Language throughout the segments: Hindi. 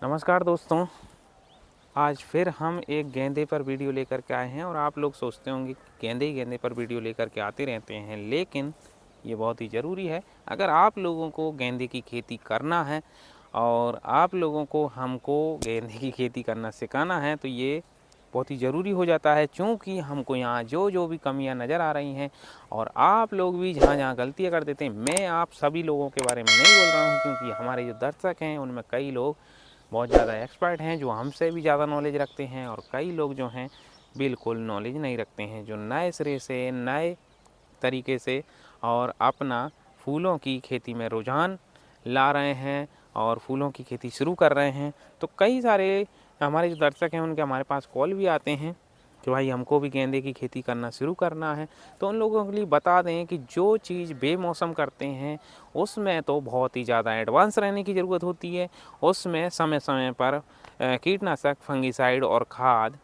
नमस्कार दोस्तों। आज फिर हम एक गेंदे पर वीडियो लेकर के आए हैं और आप लोग सोचते होंगे कि गेंदे ही गेंदे पर वीडियो लेकर के आते रहते हैं, लेकिन ये बहुत ही ज़रूरी है। अगर आप लोगों को गेंदे की खेती करना है और आप लोगों को हमको गेंदे की खेती करना सिखाना है तो ये बहुत ही ज़रूरी हो जाता है, क्योंकि हमको यहाँ जो भी कमियाँ नज़र आ रही हैं और आप लोग भी जहाँ गलतियाँ कर देते हैं, मैं आप सभी लोगों के बारे में नहीं बोल रहा हूँ, क्योंकि हमारे जो दर्शक हैं उनमें कई लोग बहुत ज़्यादा एक्सपर्ट हैं जो हमसे भी ज़्यादा नॉलेज रखते हैं और कई लोग जो हैं बिल्कुल नॉलेज नहीं रखते हैं, जो नए सिरे से नए तरीके से और अपना फूलों की खेती में रुझान ला रहे हैं और फूलों की खेती शुरू कर रहे हैं। तो कई सारे हमारे जो दर्शक हैं उनके हमारे पास कॉल भी आते हैं कि भाई हमको भी गेंदे की खेती करना शुरू करना है। तो उन लोगों के लिए बता दें कि जो चीज़ बेमौसम करते हैं उसमें तो बहुत ही ज़्यादा एडवांस रहने की ज़रूरत होती है। उसमें समय समय पर कीटनाशक, फंगिसाइड और खाद,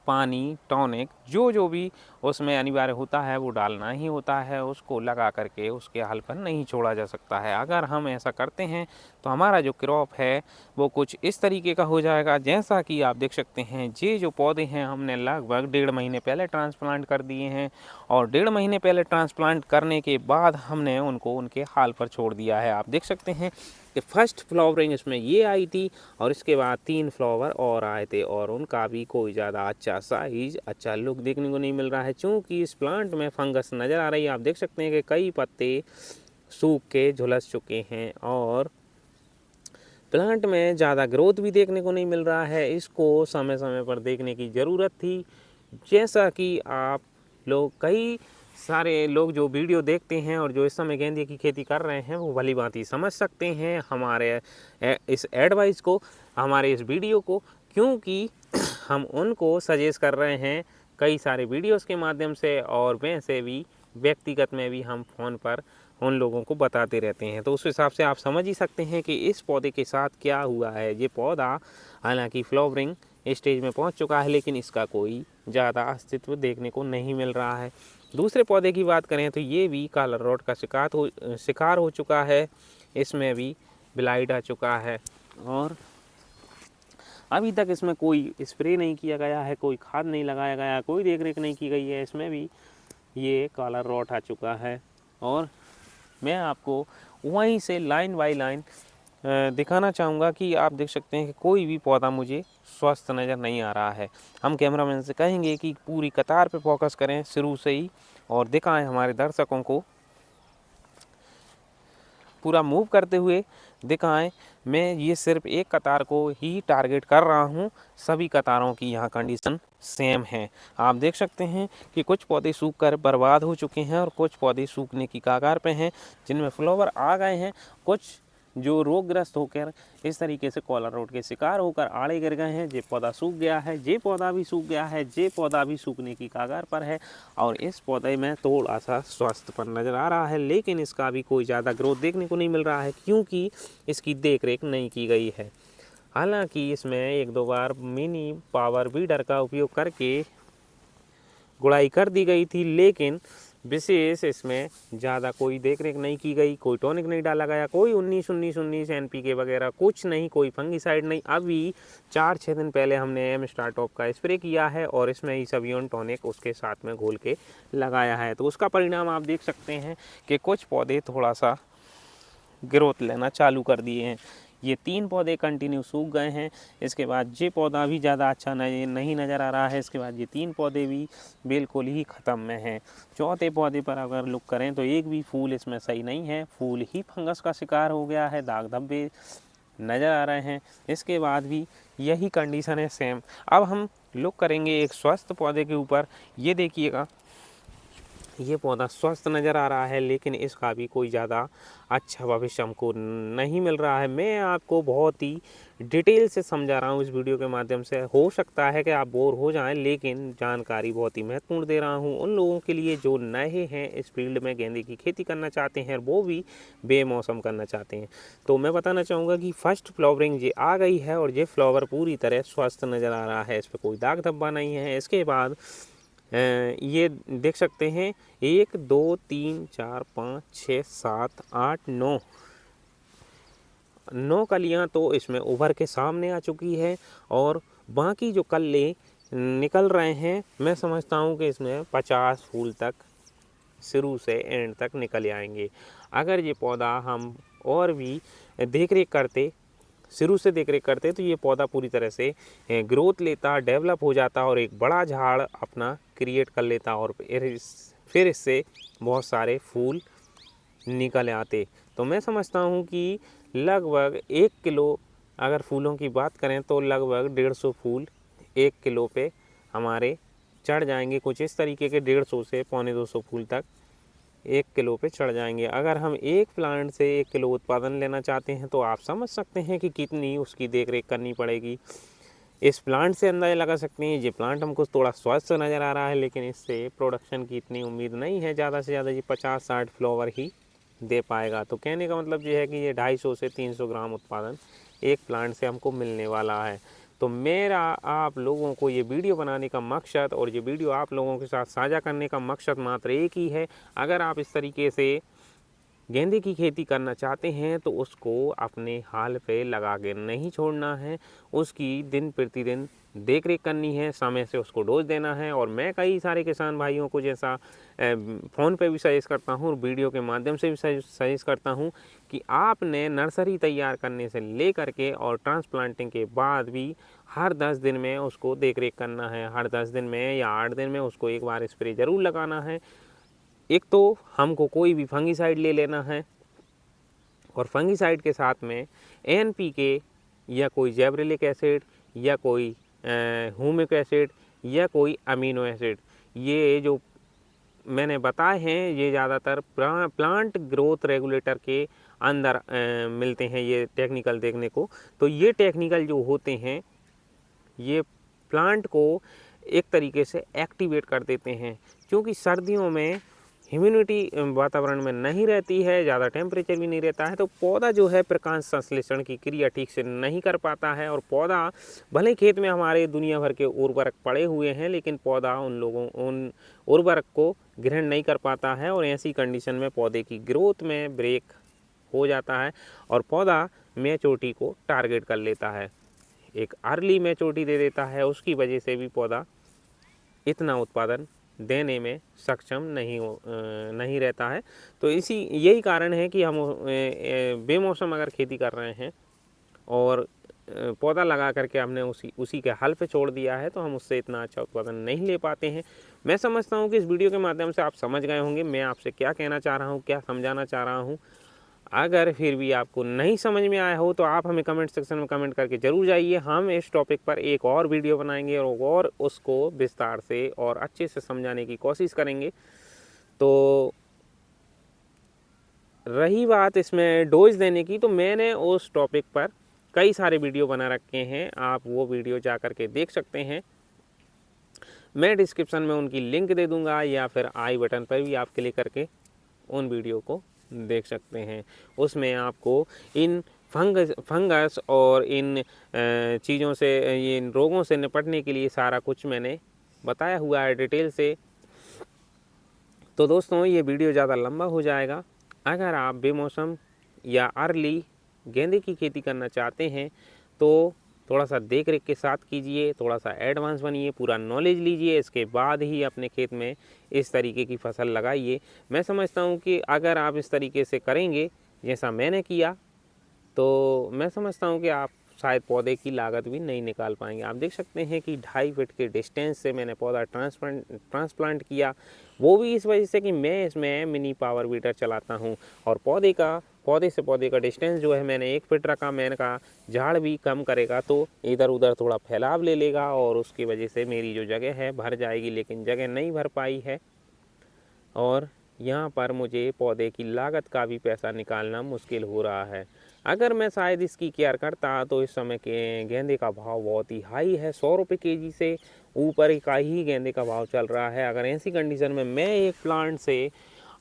पानी, टॉनिक जो भी उसमें अनिवार्य होता है वो डालना ही होता है। उसको लगा करके उसके हाल पर नहीं छोड़ा जा सकता है। अगर हम ऐसा करते हैं तो हमारा जो क्रॉप है वो कुछ इस तरीके का हो जाएगा। जैसा कि आप देख सकते हैं, ये जो पौधे हैं हमने लगभग 1.5 महीने पहले ट्रांसप्लांट कर दिए हैं और 1.5 महीने पहले ट्रांसप्लांट करने के बाद हमने उनको उनके हाल पर छोड़ दिया है। आप देख सकते हैं कि फर्स्ट फ्लावरिंग इसमें ये आई थी और इसके बाद 3 फ्लावर और आए थे और उनका भी कोई ज़्यादा अच्छा साइज, अच्छा लुक देखने को नहीं मिल रहा है, क्योंकि इस प्लांट में फंगस नज़र आ रही है। आप देख सकते हैं कि कई पत्ते सूख के झुलस चुके हैं और प्लांट में ज़्यादा ग्रोथ भी देखने को नहीं मिल रहा है। इसको समय समय पर देखने की ज़रूरत थी। जैसा कि आप लोग कई सारे लोग जो वीडियो देखते हैं और जो इस समय गेंदे की खेती कर रहे हैं वो भली भांति समझ सकते हैं हमारे इस एडवाइस को, हमारे इस वीडियो को, क्योंकि हम उनको सजेस्ट कर रहे हैं कई सारे वीडियोस के माध्यम से और वैसे भी व्यक्तिगत में भी हम फ़ोन पर उन लोगों को बताते रहते हैं। तो उस हिसाब से आप समझ ही सकते हैं कि इस पौधे के साथ क्या हुआ है। ये पौधा हालांकि फ्लावरिंग स्टेज में पहुंच चुका है, लेकिन इसका कोई ज़्यादा अस्तित्व देखने को नहीं मिल रहा है। दूसरे पौधे की बात करें तो ये भी कॉलर रॉट का शिकार हो चुका है। इसमें भी ब्लाइट आ चुका है और अभी तक इसमें कोई स्प्रे नहीं किया गया है, कोई खाद नहीं लगाया गया, कोई देख रेख नहीं की गई है। इसमें भी ये कॉलर रॉट आ चुका है और मैं आपको वहीं से लाइन बाय लाइन दिखाना चाहूँगा कि आप देख सकते हैं कि कोई भी पौधा मुझे स्वस्थ नज़र नहीं आ रहा है। हम कैमरामैन से कहेंगे कि पूरी कतार पे फोकस करें शुरू से ही और दिखाएं हमारे दर्शकों को, पूरा मूव करते हुए दिखाएं। मैं ये सिर्फ एक कतार को ही टारगेट कर रहा हूँ, सभी कतारों की यहाँ कंडीशन सेम है। आप देख सकते हैं कि कुछ पौधे सूख कर बर्बाद हो चुके हैं और कुछ पौधे सूखने की कगार पे हैं, जिनमें फ्लावर आ गए हैं। कुछ जो रोगग्रस्त होकर इस तरीके से कॉलर रोड के शिकार होकर आड़े गिर गए हैं। ये पौधा सूख गया है, ये पौधा भी सूख गया है, ये पौधा भी सूखने की कगार पर है और इस पौधे में थोड़ा सा स्वास्थ्यपन नज़र आ रहा है, लेकिन इसका भी कोई ज़्यादा ग्रोथ देखने को नहीं मिल रहा है, क्योंकि इसकी देख रेख नहीं की गई है। हालांकि इसमें 1-2 बार मिनी पावर वीडर का उपयोग करके गुड़ाई कर दी गई थी, लेकिन विशेष इसमें ज़्यादा कोई देख रेख नहीं की गई, कोई टॉनिक नहीं डाला गया, कोई 19-19-19 NPK वगैरह कुछ नहीं, कोई फंगिसाइड नहीं। अभी 4-6 दिन पहले हमने एम स्टार टॉप का स्प्रे किया है और इसमें ही सबियोन टॉनिक उसके साथ में घोल के लगाया है। तो उसका परिणाम आप देख सकते हैं कि कुछ पौधे थोड़ा सा ग्रोथ लेना चालू कर दिए हैं। ये 3 पौधे कंटिन्यू सूख गए हैं। इसके बाद ये पौधा भी ज़्यादा अच्छा नहीं नज़र आ रहा है। इसके बाद ये 3 पौधे भी बिल्कुल ही ख़त्म में हैं। चौथे पौधे पर अगर लुक करें तो एक भी फूल इसमें सही नहीं है, फूल ही फंगस का शिकार हो गया है, दाग धब्बे नज़र आ रहे हैं। इसके बाद भी यही कंडीशन है सेम। अब हम लुक करेंगे एक स्वस्थ पौधे के ऊपर। ये देखिएगा, ये पौधा स्वस्थ नज़र आ रहा है, लेकिन इसका भी कोई ज़्यादा अच्छा भविष्य हमको नहीं मिल रहा है। मैं आपको बहुत ही डिटेल से समझा रहा हूँ इस वीडियो के माध्यम से। हो सकता है कि आप बोर हो जाएं, लेकिन जानकारी बहुत ही महत्वपूर्ण दे रहा हूँ उन लोगों के लिए जो नए हैं इस फील्ड में, गेंदे की खेती करना चाहते हैं और वो भी बेमौसम करना चाहते हैं। तो मैं बताना चाहूँगा कि फर्स्ट फ्लावरिंग ये आ गई है और ये फ्लावर पूरी तरह स्वस्थ नज़र आ रहा है, इस पर कोई दाग धब्बा नहीं है। इसके बाद ये देख सकते हैं 1 2 3 4 5 6 7 8 9 9 कलियां तो इसमें उभर के सामने आ चुकी है और बाकी जो कल्ले निकल रहे हैं, मैं समझता हूँ कि इसमें 50 फूल तक शुरू से एंड तक निकल आएंगे। अगर ये पौधा हम और भी देख रेख करते, शुरू से देख रेख करते, तो ये पौधा पूरी तरह से ग्रोथ लेता, डेवलप हो जाता और एक बड़ा झाड़ अपना क्रिएट कर लेता और फिर इससे बहुत सारे फूल निकल आते। तो मैं समझता हूँ कि लगभग 1 किलो अगर फूलों की बात करें तो लगभग 150 फूल 1 किलो पे हमारे चढ़ जाएंगे। कुछ इस तरीके के 150 से पौने 200 फूल तक 1 किलो पे चढ़ जाएंगे। अगर हम एक प्लांट से 1 किलो उत्पादन लेना चाहते हैं तो आप समझ सकते हैं कि कितनी उसकी देख रेख करनी पड़ेगी। इस प्लांट से अंदाज़ा लगा सकते हैं। ये प्लांट हमको थोड़ा स्वस्थ नज़र आ रहा है, लेकिन इससे प्रोडक्शन की इतनी उम्मीद नहीं है। ज़्यादा से ज़्यादा ये 50-60 फ्लावर ही दे पाएगा। तो कहने का मतलब ये है कि ये 250 से 300 ग्राम उत्पादन एक प्लांट से हमको मिलने वाला है। तो मेरा आप लोगों को ये वीडियो बनाने का मकसद और ये वीडियो आप लोगों के साथ साझा करने का मकसद मात्र एक ही है। अगर आप इस तरीके से गेंदे की खेती करना चाहते हैं तो उसको अपने हाल पे लगा के नहीं छोड़ना है, उसकी दिन प्रतिदिन देख रेख करनी है, समय से उसको डोज देना है। और मैं कई सारे किसान भाइयों को जैसा फ़ोन पे भी सजेस्ट करता हूँ और वीडियो के माध्यम से भी सजेस्ट करता हूँ कि आपने नर्सरी तैयार करने से ले करके और ट्रांसप्लांटिंग के बाद भी हर 10 दिन में उसको देख रेख करना है। हर 10 दिन में या 8 दिन में उसको एक बार स्प्रे ज़रूर लगाना है। एक तो हमको कोई भी फंगीसाइड ले लेना है और फंगीसाइड के साथ में NPK या कोई जैबरेलिक एसिड या कोई ह्यूमिक एसिड या कोई अमीनो एसिड, ये जो मैंने बताए हैं ये ज़्यादातर प्लांट ग्रोथ रेगुलेटर के अंदर मिलते हैं ये टेक्निकल देखने को। तो ये टेक्निकल जो होते हैं ये प्लांट को एक तरीके से एक्टिवेट कर देते हैं, क्योंकि सर्दियों में ह्यूमिडिटी वातावरण में नहीं रहती है, ज़्यादा टेम्परेचर भी नहीं रहता है, तो पौधा जो है प्रकाश संश्लेषण की क्रिया ठीक से नहीं कर पाता है। और पौधा भले खेत में हमारे दुनिया भर के उर्वरक पड़े हुए हैं, लेकिन पौधा उन उर्वरक को ग्रहण नहीं कर पाता है और ऐसी कंडीशन में पौधे की ग्रोथ में ब्रेक हो जाता है और पौधा मैच्योरिटी को टारगेट कर लेता है, एक अर्ली मैच्योरिटी दे देता है। उसकी वजह से भी पौधा इतना उत्पादन देने में सक्षम नहीं रहता है। तो यही कारण है कि हम बेमौसम अगर खेती कर रहे हैं और पौधा लगा करके हमने उसी के हल पे छोड़ दिया है तो हम उससे इतना अच्छा उत्पादन नहीं ले पाते हैं। मैं समझता हूँ कि इस वीडियो के माध्यम से आप समझ गए होंगे मैं आपसे क्या कहना चाह रहा हूँ, क्या समझाना चाह रहा हूँ। अगर फिर भी आपको नहीं समझ में आया हो तो आप हमें कमेंट सेक्शन में कमेंट करके ज़रूर जाइए। हम इस टॉपिक पर एक और वीडियो बनाएंगे और उसको विस्तार से और अच्छे से समझाने की कोशिश करेंगे। तो रही बात इसमें डोज देने की, तो मैंने उस टॉपिक पर कई सारे वीडियो बना रखे हैं, आप वो वीडियो जा कर के देख सकते हैं। मैं डिस्क्रिप्शन में उनकी लिंक दे दूँगा या फिर आई बटन पर भी आप क्लिक करके उन वीडियो को देख सकते हैं। उसमें आपको इन फंगस और इन चीज़ों से, इन रोगों से निपटने के लिए सारा कुछ मैंने बताया हुआ है डिटेल से। तो दोस्तों ये वीडियो ज़्यादा लंबा हो जाएगा। अगर आप बेमौसम या अर्ली गेंदे की खेती करना चाहते हैं तो थोड़ा सा देख रेख के साथ कीजिए, थोड़ा सा एडवांस बनिए, पूरा नॉलेज लीजिए, इसके बाद ही अपने खेत में इस तरीके की फसल लगाइए। मैं समझता हूँ कि अगर आप इस तरीके से करेंगे जैसा मैंने किया तो मैं समझता हूँ कि आप शायद पौधे की लागत भी नहीं निकाल पाएंगे। आप देख सकते हैं कि 2.5 फीट के डिस्टेंस से मैंने पौधा ट्रांसप्लांट किया, वो भी इस वजह से कि मैं इसमें मिनी पावर वीडर चलाता हूँ और पौधे से पौधे का डिस्टेंस जो है मैंने 1 फीट रखा। मैंने कहा झाड़ भी कम करेगा तो इधर उधर थोड़ा फैलाव ले लेगा और उसकी वजह से मेरी जो जगह है भर जाएगी, लेकिन जगह नहीं भर पाई है और यहाँ पर मुझे पौधे की लागत का भी पैसा निकालना मुश्किल हो रहा है। अगर मैं शायद इसकी केयर करता तो इस समय के गेंदे का भाव बहुत ही हाई है, 100 रुपये केजी से ऊपर का ही गेंदे का भाव चल रहा है। अगर ऐसी कंडीशन में मैं एक प्लांट से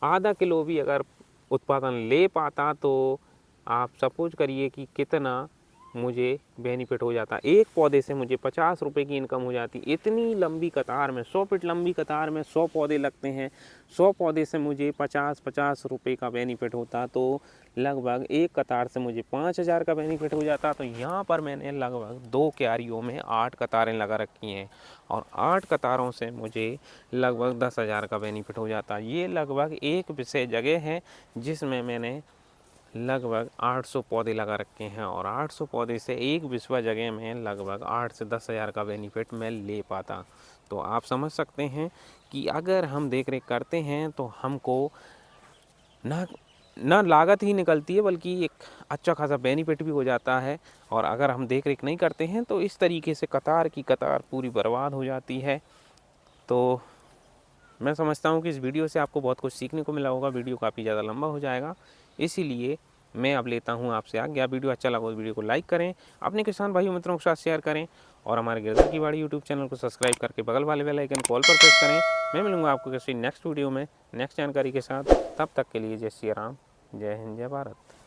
आधा किलो भी अगर उत्पादन ले पाता तो आप सपोज करिए कि कितना मुझे बेनिफिट हो जाता। एक पौधे से मुझे 50 रुपये की इनकम हो जाती। इतनी लंबी कतार में 100 फीट लंबी कतार में 100 पौधे लगते हैं। 100 पौधे से मुझे 50-50 रुपये का बेनिफिट होता, तो लगभग एक कतार से मुझे 5000 का बेनिफिट हो जाता। तो यहाँ पर मैंने लगभग 2 क्यारियों में 8 कतारें लगा रखी हैं और 8 कतारों से मुझे लगभग 10,000 का बेनिफिट हो जाता। ये लगभग एक विषय जगह है जिसमें मैंने लगभग 800 पौधे लगा रखे हैं और 800 पौधे से एक बिस्वा जगह में लगभग 8 से 10,000 का बेनिफिट मैं ले पाता। तो आप समझ सकते हैं कि अगर हम देख रेख करते हैं तो हमको ना लागत ही निकलती है बल्कि एक अच्छा खासा बेनिफिट भी हो जाता है। और अगर हम देख रेख नहीं करते हैं तो इस तरीके से कतार की कतार पूरी बर्बाद हो जाती है। तो मैं समझता हूँ कि इस वीडियो से आपको बहुत कुछ सीखने को मिला होगा। वीडियो काफ़ी ज़्यादा लंबा हो जाएगा, इसीलिए मैं अब लेता हूँ आपसे आज्ञा। वीडियो अच्छा लगा तो वीडियो को लाइक करें, अपने किसान भाइयों मित्रों के साथ शेयर करें और हमारे गिरधर की बाड़ी यूट्यूब चैनल को सब्सक्राइब करके बगल वाले बेल आइकन कॉल पर प्रेस करें। मैं मिलूँगा आपको किसी नेक्स्ट वीडियो में नेक्स्ट जानकारी के साथ। तब तक के लिए जय श्री राम, जय हिंद, जय भारत।